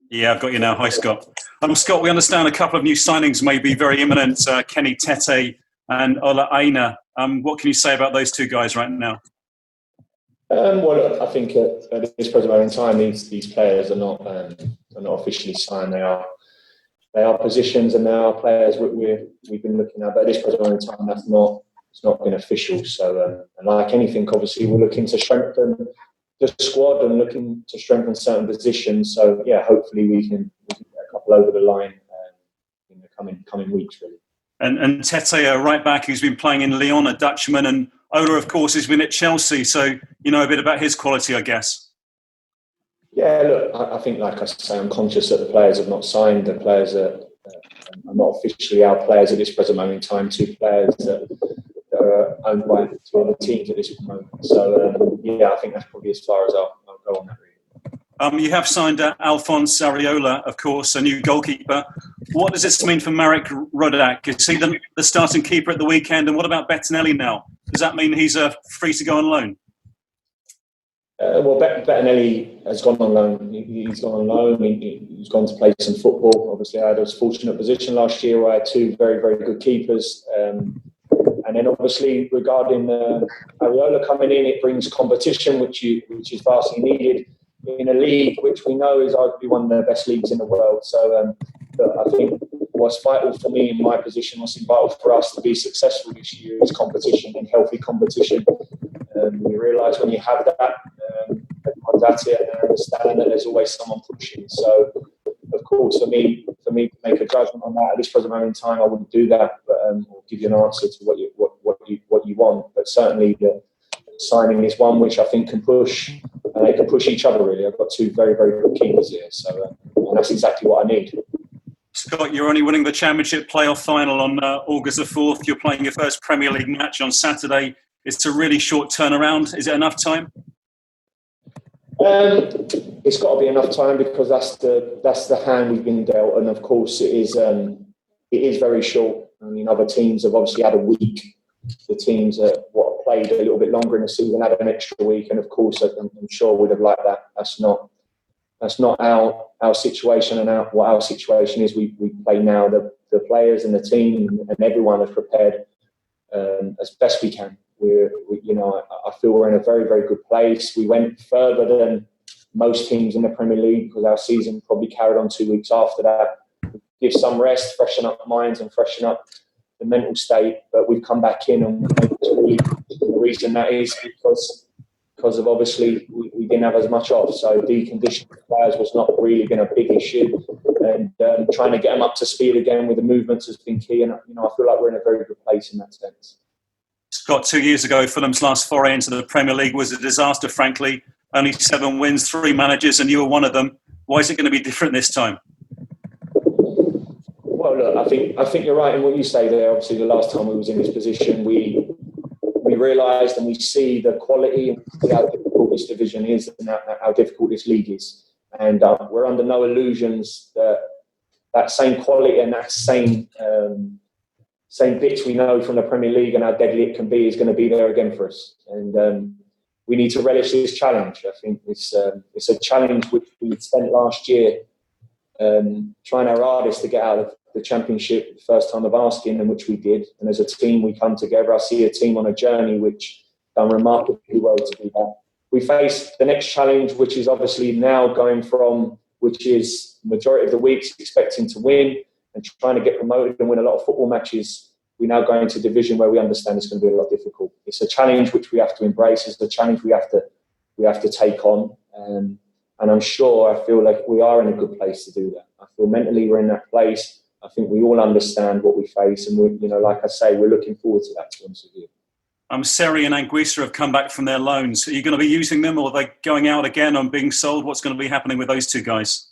Yeah, I've got you now. Hi, Scott. Scott, we understand a couple of new signings may be very imminent. Kenny Tete and Ola Aina. What can you say about those two guys right now? Well, look, I think at this present moment in time, these players are not officially signed. They are positions and they are players we've been looking at. But at this present moment in time, it's not been official. So, and like anything, obviously, we're looking to strengthen the squad and looking to strengthen certain positions. So, yeah, hopefully we can get a couple over the line in the coming weeks, really. And Tete, a right back who's been playing in Lyon, a Dutchman, and Ola, of course, has been at Chelsea. So you know a bit about his quality, I guess. Yeah, look, I think, like I say, I'm conscious that the players have not signed. The players are not officially our players at this present moment in time. Two players that are owned by two other teams at this moment. So, yeah, I think that's probably as far as I'll go on that, really. You have signed Alphonse Areola, of course, a new goalkeeper. What does this mean for Marek Rodak? Is he the starting keeper at the weekend? And what about Bettinelli now? Does that mean he's free to go on loan? Well, Bettinelli has gone on loan. He's gone on loan. He's gone to play some football. Obviously, I had a fortunate position last year where I had two very, very good keepers. And then, obviously, regarding Areola coming in, it brings competition, which is vastly needed in a league which we know is arguably one of the best leagues in the world. So, I think what's vital for me in my position, what's vital for us to be successful this year is competition and healthy competition. You realise when you have that, everyone's at it and understand that there's always someone pushing. So, of course, for me to make a judgment on that at this present moment in time, I wouldn't do that, but I'll give you an answer to what you want. But certainly, the signing is one which I think can push, and they can push each other. Really, I've got two very, very good keepers here, so and that's exactly what I need. Scott, you're only winning the Championship playoff final on August the 4th. You're playing your first Premier League match on Saturday. It's a really short turnaround. Is it enough time? It's got to be enough time because that's the hand we've been dealt, and of course it is very short. I mean, other teams have obviously had a week. The teams that played a little bit longer in the season had an extra week, and of course I'm sure we'd have liked that. That's not our situation, and what our situation is. We play now. The players and the team and everyone is prepared as best we can. I feel we're in a very, very good place. We went further than most teams in the Premier League because our season probably carried on 2 weeks after that. Give some rest, freshen up minds and freshen up the mental state. But we've come back in, and the reason that is because of obviously we didn't have as much off. So deconditioning players was not really been a big issue, and trying to get them up to speed again with the movements has been key. And I feel like we're in a very good place in that sense. Scott, 2 years ago, Fulham's last foray into the Premier League was a disaster, frankly. Only 7 wins, 3 managers, and you were one of them. Why is it going to be different this time? Well, look, I think you're right in what you say there. Obviously, the last time we was in this position, we realised and we see the quality and see how difficult this division is and how difficult this league is. And we're under no illusions that same quality and that same bits we know from the Premier League and how deadly it can be is going to be there again for us. And we need to relish this challenge. I think it's a challenge which we spent last year trying our hardest to get out of the Championship the first time of asking, and which we did. And as a team, we come together. I see a team on a journey which done remarkably well to do that. We face the next challenge, which is obviously now going from, which is majority of the weeks expecting to win and trying to get promoted and win a lot of football matches. We now go into a division where we understand it's going to be a lot difficult. It's a challenge which we have to embrace. It's a challenge we have to take on. And I'm sure, I feel like we are in a good place to do that. I feel mentally we're in that place. I think we all understand what we face, and we, like I say, we're looking forward to that. To be honest with you. Seri and Anguissa have come back from their loans. Are you going to be using them, or are they going out again and being sold? What's going to be happening with those two guys?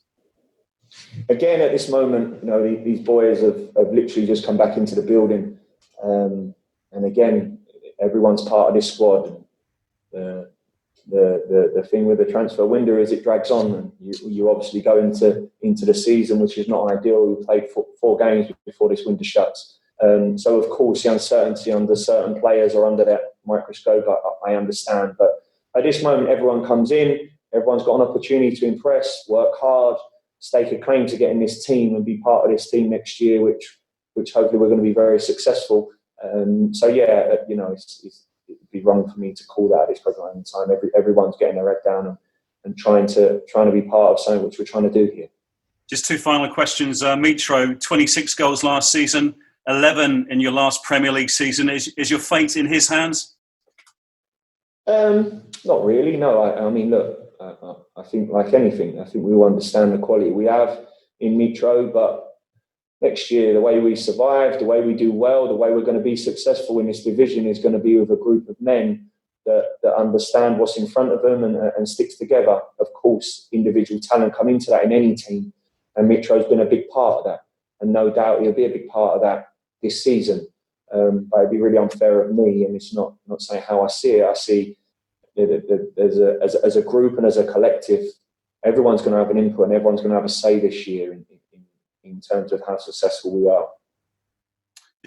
Again, at this moment, these boys have literally just come back into the building, and again, everyone's part of this squad. The thing with the transfer window is it drags on, and you obviously go into the season, which is not ideal. We played 4 games before this window shuts, so of course the uncertainty under certain players or under that microscope, I understand. But at this moment, everyone comes in, everyone's got an opportunity to impress, work hard, stake a claim to get in this team and be part of this team next year, which hopefully we're going to be very successful. So yeah, it'd be wrong for me to call that at this present moment in time. Everyone's getting their head down and trying to be part of something which we're trying to do here. Just two final questions. Mitro, 26 goals last season, 11 in your last Premier League season. Is your fate in his hands? Not really, no. I mean, look, I think like anything, I think we all understand the quality we have in Mitro, but next year, the way we survive, the way we do well, the way we're going to be successful in this division is going to be with a group of men that understand what's in front of them and sticks together. Of course, individual talent come into that in any team, and Mitro's been a big part of that. And no doubt he'll be a big part of that this season. But it'd be really unfair of me, and it's not saying how I see it. I see that as a group and as a collective, everyone's going to have an input and everyone's going to have a say this year in terms of how successful we are.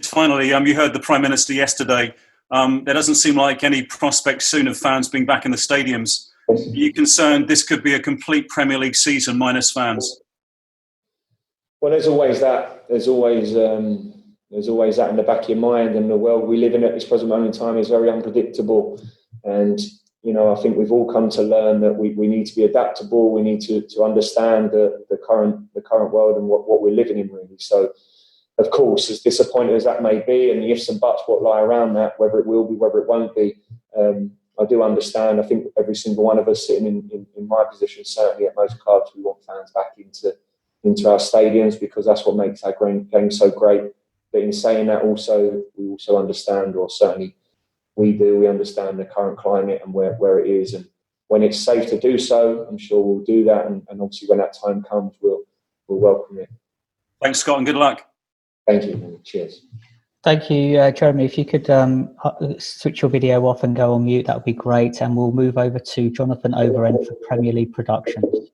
Finally, you heard the Prime Minister yesterday. There doesn't seem like any prospect soon of fans being back in the stadiums. Are you concerned this could be a complete Premier League season minus fans? Well, there's always that. There's always that in the back of your mind, and the world we live in at this present moment in time is very unpredictable. And I think we've all come to learn that we need to be adaptable. We need to understand the current world and what we're living in, really. So, of course, as disappointing as that may be, and the ifs and buts what lie around that, whether it will be, whether it won't be, I do understand. I think every single one of us sitting in my position, certainly at most clubs, we want fans back into our stadiums because that's what makes our game so great. But in saying that, we also understand, or certainly we understand the current climate and where it is. And when it's safe to do so, I'm sure we'll do that. And obviously when that time comes, we'll welcome it. Thanks, Scott, and good luck. Thank you. Cheers. Thank you, Jeremy. If you could switch your video off and go on mute, that would be great. And we'll move over to Jonathan Overend for Premier League Productions.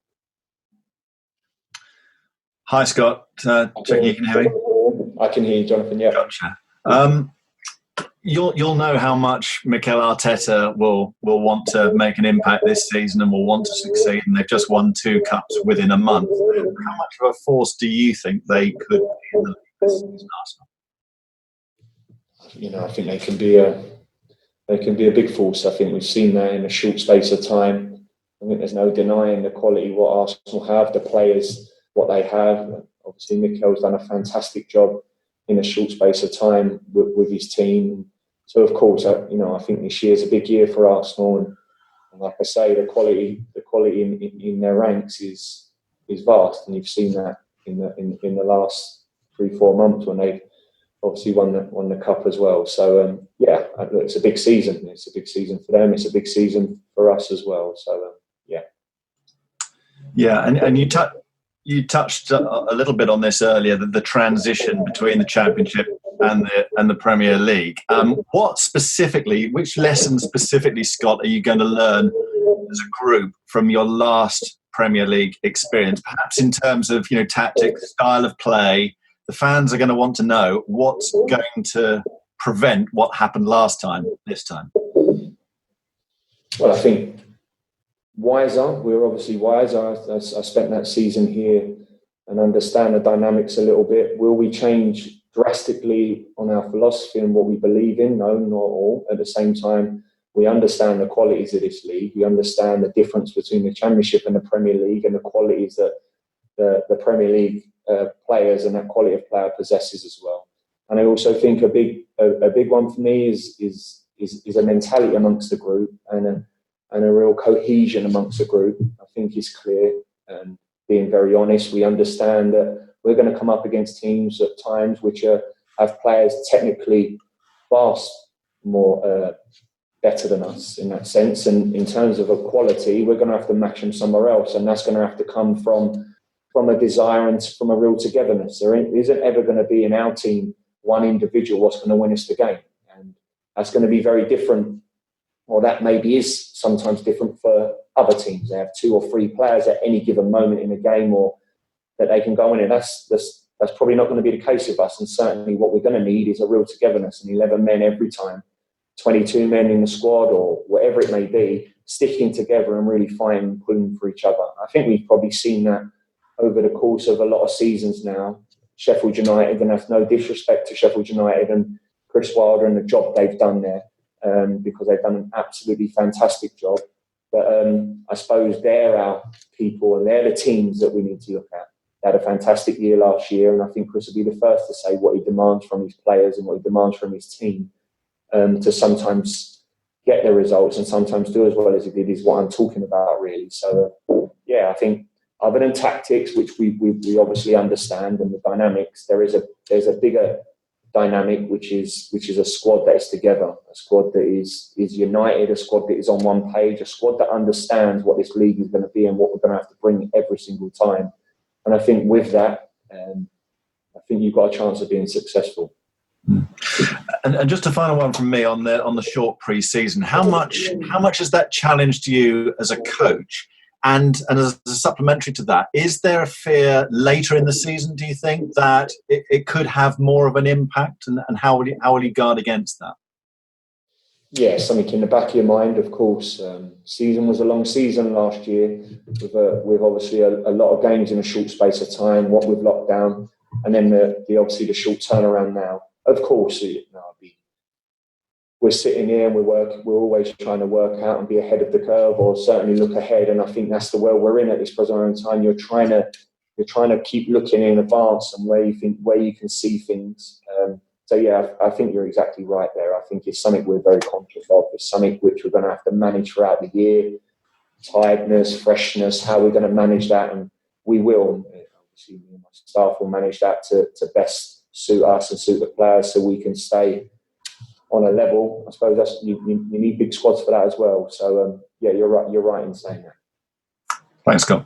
Hi, Scott. Checking you can hear me. I can hear you, Jonathan. Yeah. Gotcha. You'll know how much Mikel Arteta will want to make an impact this season and will want to succeed. And they've just won 2 cups within a month. How much of a force do you think they could be in the league this season, Arsenal? I think they can be a big force. I think we've seen that in a short space of time. I think there's no denying the quality what Arsenal have, the players, what they have. Obviously, Mikel's done a fantastic job in a short space of time with his team. So, of course, I think this year's a big year for Arsenal, and like I say, the quality in their ranks is vast, and you've seen that in the last 3-4 months when they've obviously won the cup as well. So, it's a big season. It's a big season for them. It's a big season for us as well. So, and you touched a little bit on this earlier, the transition between the Championship and the Premier League. Which lessons specifically, Scott, are you going to learn as a group from your last Premier League experience? Perhaps in terms of tactics, style of play. The fans are going to want to know what's going to prevent what happened last time, this time. Well, I think wiser. We're obviously wiser. I spent that season here and understand the dynamics a little bit. Will we change drastically on our philosophy and what we believe in? No, not all. At the same time, we understand the qualities of this league. We understand the difference between the Championship and the Premier League and the qualities that the Premier League players and that quality of player possesses as well. And I also think a big one for me is a mentality amongst the group and a real cohesion amongst the group. I think is clear, and being very honest, we understand that we're going to come up against teams at times which have players technically vast more better than us in that sense, and in terms of quality, we're going to have to match them somewhere else, and that's going to have to come from a desire and from a real togetherness. There isn't ever going to be in our team one individual what's going to win us the game, and that's going to be very different. Or that maybe is sometimes different for other teams. They have 2 or 3 players at any given moment in a game, or that they can go in, and that's probably not going to be the case with us. And certainly, what we're going to need is a real togetherness, and 11 men every time, 22 men in the squad, or whatever it may be, sticking together and really fighting and pulling for each other. I think we've probably seen that over the course of a lot of seasons now, Sheffield United, and that's no disrespect to Sheffield United and Chris Wilder and the job they've done there, because they've done an absolutely fantastic job. But I suppose they're our people and they're the teams that we need to look at. They had a fantastic year last year, and I think Chris will be the first to say what he demands from his players and what he demands from his team, to sometimes get the results and sometimes do as well as he did is what I'm talking about, really. So, yeah, I think other than tactics, which we obviously understand, and the dynamics, there's a bigger dynamic, which is a squad that is together, a squad that is united, a squad that is on one page, a squad that understands what this league is going to be and what we're going to have to bring every single time. And I think with that, I think you've got a chance of being successful. And just a final one from me on the short pre-season. How much has that challenged you as a coach? And as a supplementary to that, is there a fear later in the season, do you think, that it could have more of an impact? And how will you guard against that? Yeah, something in the back of your mind, of course. Season was a long season last year with obviously a lot of games in a short space of time, what with lockdown, and then the short turnaround now. Of course, we're sitting here and we're always trying to work out and be ahead of the curve, or certainly look ahead. And I think that's the world we're in at this present time. You're trying to keep looking in advance and where you can see things. So yeah, I think you're exactly right there. I think it's something we're very conscious of. It's something which we're going to have to manage throughout the year. Tiredness, freshness, how we're going to manage that, and we will. Obviously, me and my staff will manage that to best suit us and suit the players, so we can stay on a level. I suppose that's you need big squads for that as well. So yeah, you're right. You're right in saying that. Thanks, Scott.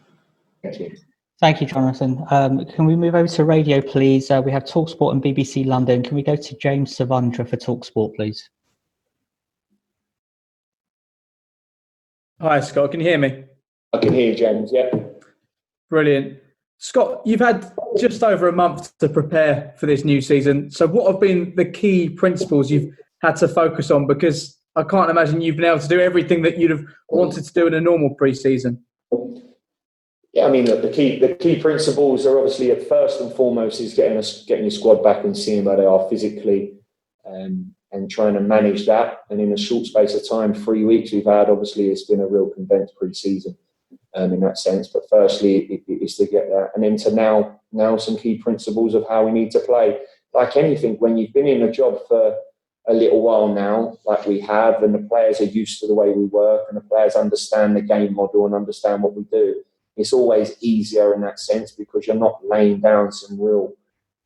Thank you. Thank you, Jonathan. Can we move over to radio, please? We have TalkSport and BBC London. Can we go to James Savandra for TalkSport, please? Hi, Scott. Can you hear me? I can hear you, James. Yeah. Brilliant. Scott, you've had just over a month to prepare for this new season. So what have been the key principles you've had to focus on? Because I can't imagine you've been able to do everything that you'd have wanted to do in a normal pre-season. Yeah, I mean, look, the key principles are obviously, at first and foremost, is getting your squad back and seeing where they are physically, and trying to manage that. And in a short space of time, 3 weeks we've had, obviously it's been a real condensed pre-season in that sense. But firstly, it is to get that, and then to now some key principles of how we need to play. Like anything, when you've been in a job for a little while now, like we have, and the players are used to the way we work, and the players understand the game model and understand what we do, it's always easier in that sense, because you're not laying down some real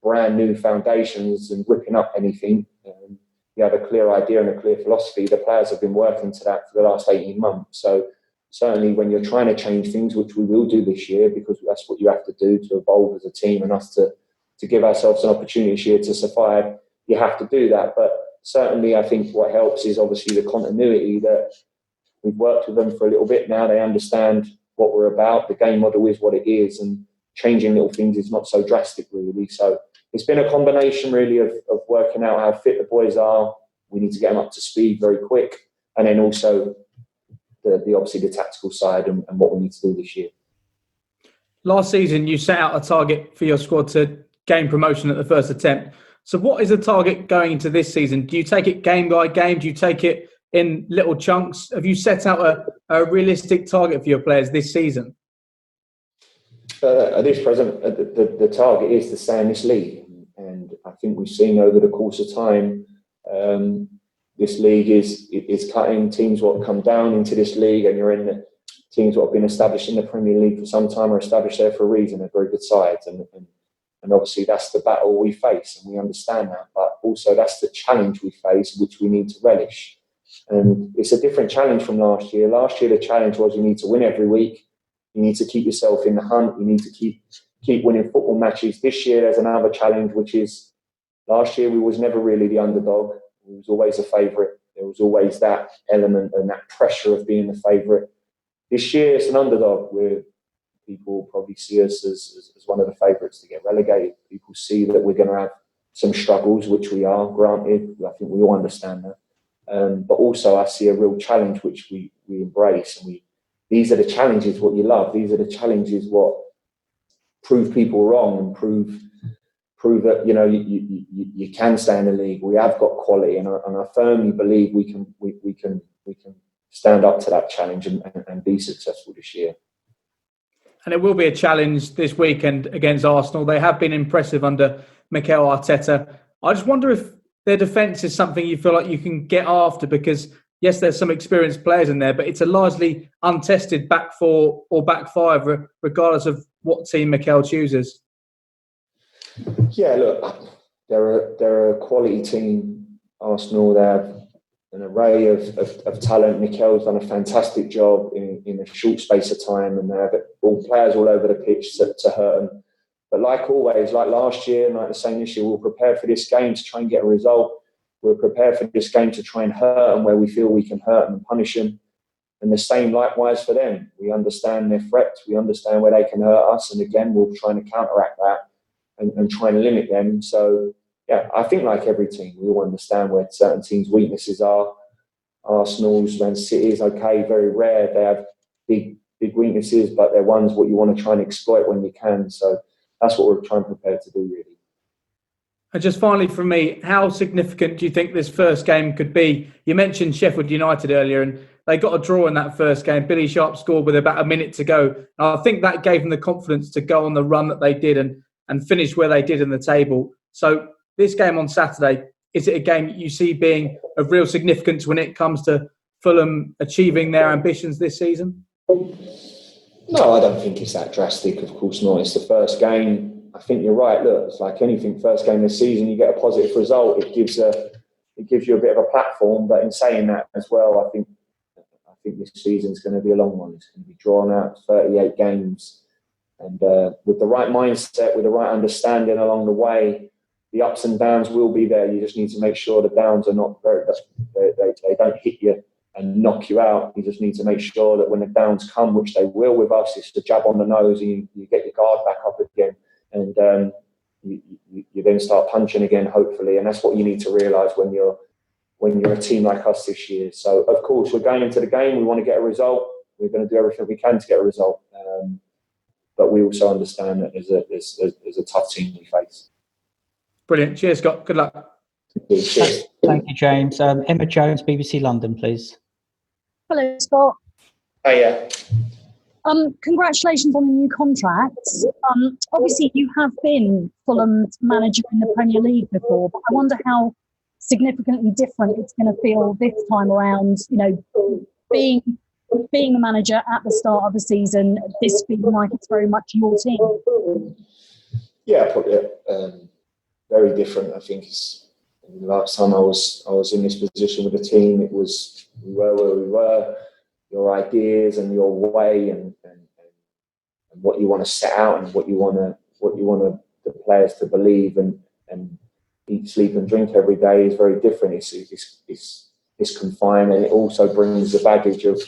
brand new foundations and whipping up anything. You have a clear idea and a clear philosophy. The players have been working to that for the last 18 months. So certainly when you're trying to change things, which we will do this year, because that's what you have to do to evolve as a team and us to give ourselves an opportunity this year to survive, you have to do that. But certainly I think what helps is obviously the continuity, that we've worked with them for a little bit now. They understand what we're about. The game model is what it is, and changing little things is not so drastic, really. So it's been a combination, really, of working out how fit the boys are. We need to get them up to speed very quick, and then also the obviously the tactical side and what we need to do this year. Last season, you set out a target for your squad to gain promotion at the first attempt. So what is the target going into this season? Do you take it game by game? Do you take it in little chunks? Have you set out a realistic target for your players this season? At this present, the target is to stay in this league. And I think we've seen over the course of time, this league is cutting. Teams what come down into this league, and you're in the teams what have been established in the Premier League for some time, are established there for a reason. They're very good sides. And obviously that's the battle we face, and we understand that. But also that's the challenge we face, which we need to relish. And it's a different challenge from last year. Last year, the challenge was you need to win every week. You need to keep yourself in the hunt. You need to keep winning football matches. This year, there's another challenge, which is last year we was never really the underdog. We was always a favourite. There was always that element and that pressure of being the favourite. This year, it's an underdog, where people probably see us as one of the favourites to get relegated. People see that we're going to have some struggles, which we are, granted. I think we all understand that. But also I see a real challenge which we embrace, and these are the challenges what you love. These are the challenges what prove people wrong and prove that you can stay in the league. We have got quality, and I firmly believe we can stand up to that challenge and be successful this year. And it will be a challenge this weekend against Arsenal. They have been impressive under Mikel Arteta. I just wonder if their defence is something you feel like you can get after, because yes, there's some experienced players in there, but it's a largely untested back four or back five, regardless of what team Mikel chooses. Yeah, look, they're a quality team, Arsenal. They have an array of talent. Mikel's done a fantastic job in a short space of time, and they have all players all over the pitch to hurt them. But like always, like last year and like the same this year, we'll prepare for this game to try and get a result. We'll prepare for this game to try and hurt them where we feel we can hurt them and punish them. And the same likewise for them. We understand their threats. We understand where they can hurt us. And again, we'll try and counteract that and try and limit them. So, yeah, I think like every team, we all understand where certain teams' weaknesses are. Arsenal's, Man City's, okay, very rare. They have big weaknesses, but they're ones what you want to try and exploit when you can. So that's what we're trying to prepare to do, really. And just finally from me, how significant do you think this first game could be? You mentioned Sheffield United earlier, and they got a draw in that first game. Billy Sharp scored with about a minute to go. And I think that gave them the confidence to go on the run that they did and finish where they did in the table. So this game on Saturday, is it a game you see being of real significance when it comes to Fulham achieving their ambitions this season? No, I don't think it's that drastic. Of course not. It's the first game. I think you're right. Look, it's like anything. First game of the season, you get a positive result. It gives you a bit of a platform. But in saying that as well, I think this season's going to be a long one. It's going to be drawn out, 38 games, and with the right mindset, with the right understanding along the way, the ups and downs will be there. You just need to make sure the downs are not they don't hit you and knock you out. You just need to make sure that when the downs come, which they will with us, it's the jab on the nose and you get your guard back up again. And you then start punching again, hopefully. And that's what you need to realise when you're a team like us this year. So, of course, we're going into the game. We want to get a result. We're going to do everything we can to get a result. But we also understand that there's a tough team we face. Brilliant. Cheers, Scott. Good luck. Cheers. Thank you, James. Emma Jones, BBC London, please. Hello, Scott. Hiya. Congratulations on the new contracts. Obviously, you have been Fulham's manager in the Premier League before, but I wonder how significantly different it's going to feel this time around, being the manager at the start of the season, this feeling like it's very much your team. Yeah, probably very different. I think it's the last time I was in this position with the team, it was we were where we were. Your ideas and your way and what you want to set out and what you want the players to believe and eat, sleep and drink every day is very different. It's confined, and it also brings the baggage of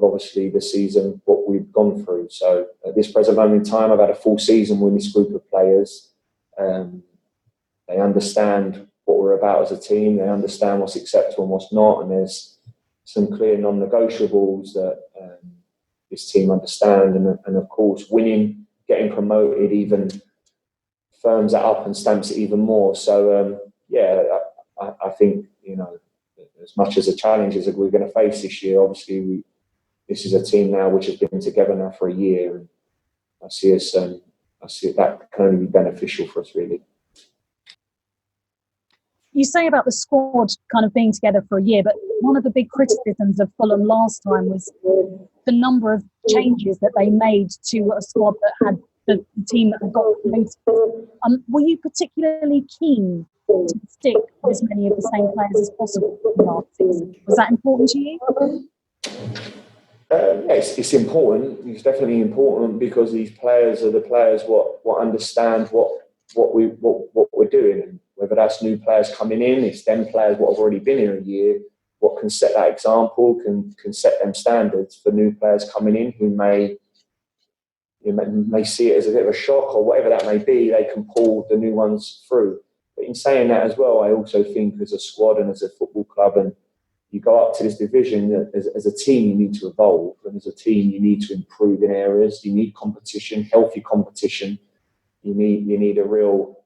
obviously the season, what we've gone through. So at this present moment in time, I've had a full season with this group of players. They understand what we're about as a team. They understand what's acceptable and what's not, and there's some clear non-negotiables that this team understand, and of course winning, getting promoted even firms that up and stamps it even more. So I think as much as the challenges that we're going to face this year, obviously this is a team now which has been together now for a year, and I see that can only be beneficial for us, really. You say about the squad kind of being together for a year, but one of the big criticisms of Fulham last time was the number of changes that they made to a squad that had the team that had got promoted. Were you particularly keen to stick with as many of the same players as possible last season? Was that important to you? Yes, it's important. It's definitely important because these players are the players what understand what we're doing, and whether that's new players coming in, it's them players what have already been here a year, what can set that example, can set them standards for new players coming in who may see it as a bit of a shock or whatever that may be. They can pull the new ones through. But in saying that as well, I also think as a squad and as a football club and you go up to this division, as a team you need to evolve, and as a team you need to improve in areas. You need competition, healthy competition. You need a real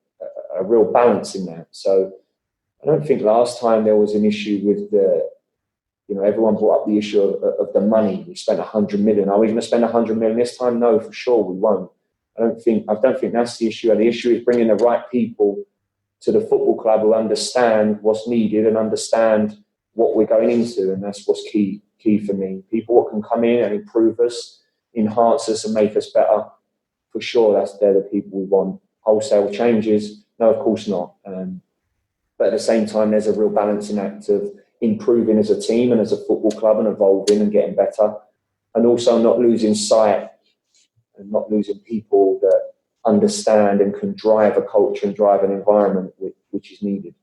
balance in that. So I don't think last time there was an issue with everyone brought up the issue of the money. We spent 100 million. Are we going to spend 100 million this time? No, for sure we won't. I don't think that's the issue. And the issue is bringing the right people to the football club who understand what's needed and understand what we're going into, and that's what's key for me. People who can come in and improve us, enhance us, and make us better. For sure, they're the people we want. Wholesale changes? No, of course not. But at the same time, there's a real balancing act of improving as a team and as a football club and evolving and getting better, and also not losing sight and not losing people that understand and can drive a culture and drive an environment which is needed.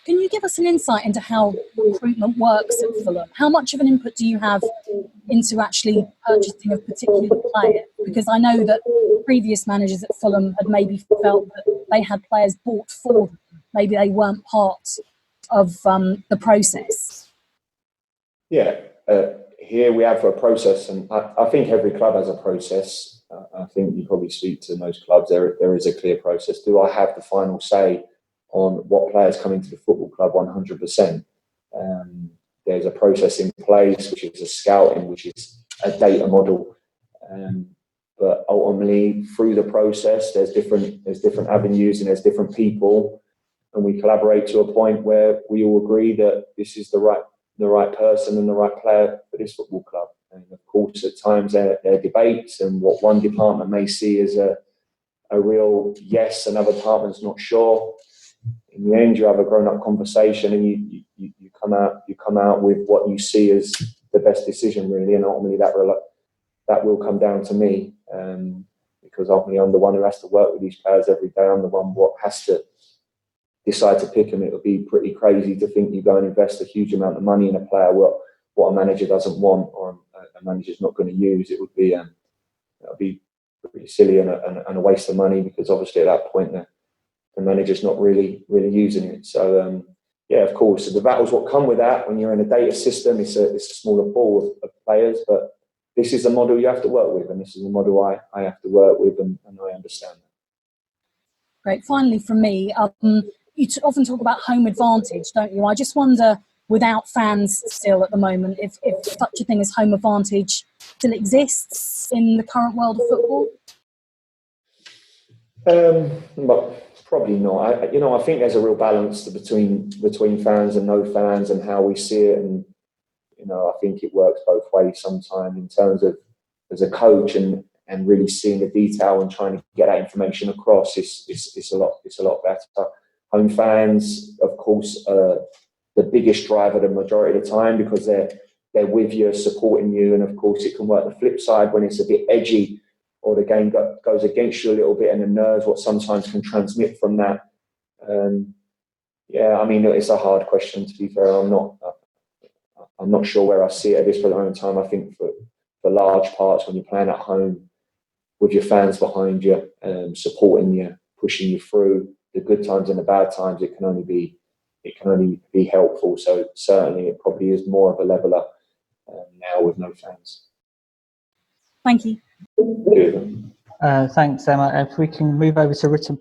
Can you give us an insight into how recruitment works at Fulham? How much of an input do you have into actually purchasing a particular player? Because I know that previous managers at Fulham had maybe felt that they had players bought for them. Maybe they weren't part of the process. Yeah, here we have a process, and I think every club has a process. I think you probably speak to most clubs, there is a clear process. Do I have the final say on what players come into the football club? 100%. There's a process in place, which is a scouting, which is a data model. But ultimately, through the process, there's different avenues and there's different people, and we collaborate to a point where we all agree that this is the right person and the right player for this football club. And of course, at times there are debates, and what one department may see as a real yes, another department's not sure. In the end, you have a grown-up conversation, and you come out with what you see as the best decision, really. And ultimately, that will come down to me, because ultimately I'm the one who has to work with these players every day. I'm the one what has to decide to pick them. It would be pretty crazy to think you go and invest a huge amount of money in a player what a manager doesn't want or a manager's not going to use. It would be pretty silly and a waste of money, because obviously at that point the manager's not really using it. So yeah, of course, the battles what come with that. When you're in a data system, it's a smaller pool of players, but this is the model you have to work with, and this is the model I have to work with, and I understand that. Great. Finally, from me, you often talk about home advantage, don't you? I just wonder, without fans still at the moment, if such a thing as home advantage still exists in the current world of football? But probably not. I think there's a real balance between fans and no fans and how we see it, and I think it works both ways sometimes in terms of as a coach and really seeing the detail and trying to get that information across. It's a lot better. Home fans, of course, are the biggest driver the majority of the time, because they're with you, supporting you, and of course it can work the flip side when it's a bit edgy or the game goes against you a little bit, and the nerves what sometimes can transmit from that. Yeah, I mean, it's a hard question, to be fair. I'm not sure where I see it at this point in time. I think for large parts, when you're playing at home with your fans behind you, supporting you, pushing you through the good times and the bad times, it can only be helpful. So certainly, it probably is more of a leveler now with no fans. Thank you. Good. Thanks, Emma. If we can move over to written